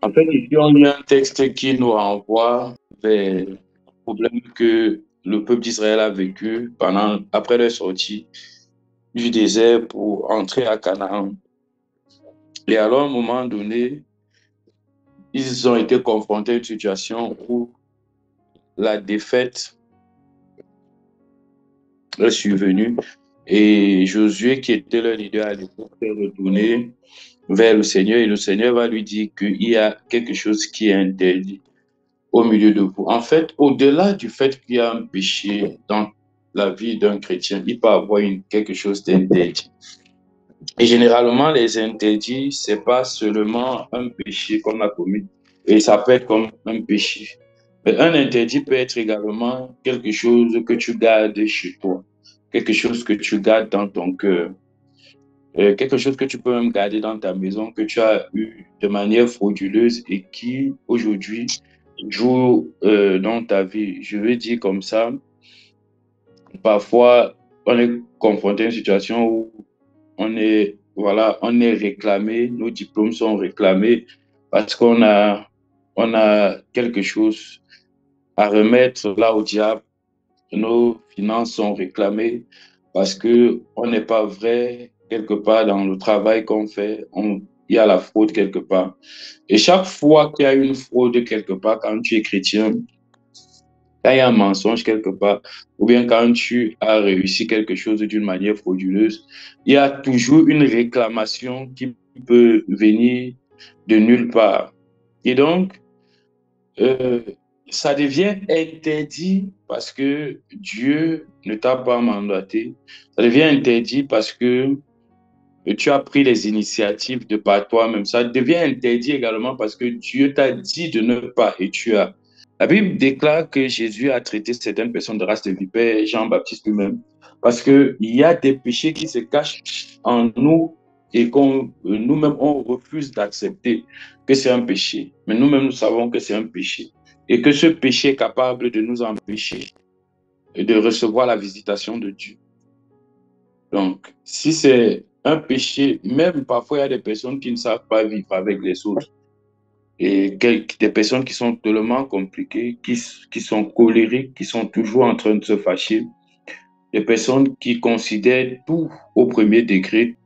En fait, ici, on a un texte qui nous renvoie vers le problème que le peuple d'Israël a vécu après leur sortie du désert pour entrer à Canaan. Et alors, à un moment donné, ils ont été confrontés à une situation où la défaite est survenue et Josué, qui était leur leader à l'époque, est retourné vers le Seigneur et le Seigneur va lui dire qu'il y a quelque chose qui est interdit au milieu de vous. En fait, au-delà du fait qu'il y a un péché dans la vie d'un chrétien, il peut avoir quelque chose d'interdit. Et généralement, les interdits, c'est pas seulement un péché qu'on a commis, et ça peut être comme un péché. Mais un interdit peut être également quelque chose que tu gardes chez toi, quelque chose que tu gardes dans ton cœur, quelque chose que tu peux même garder dans ta maison, que tu as eu de manière frauduleuse et qui, aujourd'hui, joue dans ta vie. Je veux dire comme ça, parfois, on est confronté à une situation où on est réclamé, nos diplômes sont réclamés parce on a quelque chose à remettre là au diable. Nos finances sont réclamées parce que on n'est pas vrai quelque part dans le travail qu'on fait. Il y a la fraude quelque part. Et chaque fois qu'il y a une fraude quelque part, quand tu es chrétien, quand il y a un mensonge quelque part, ou bien quand tu as réussi quelque chose d'une manière frauduleuse, il y a toujours une réclamation qui peut venir de nulle part. Et donc, euh, ça devient interdit parce que Dieu ne t'a pas mandaté. Ça devient interdit parce que tu as pris les initiatives de par toi-même. Ça devient interdit également parce que Dieu t'a dit de ne pas et tu as. La Bible déclare que Jésus a traité certaines personnes de race de vipères, Jean-Baptiste lui-même, parce qu'il y a des péchés qui se cachent en nous et qu'on nous-mêmes, on refuse d'accepter que c'est un péché. Mais nous-mêmes, nous savons que c'est un péché et que ce péché est capable de nous empêcher de recevoir la visitation de Dieu. Donc, si c'est un péché, même parfois, il y a des personnes qui ne savent pas vivre avec les autres. Et des personnes qui sont tellement compliquées, qui sont colériques, qui sont toujours en train de se fâcher. Des personnes qui considèrent tout au premier degré.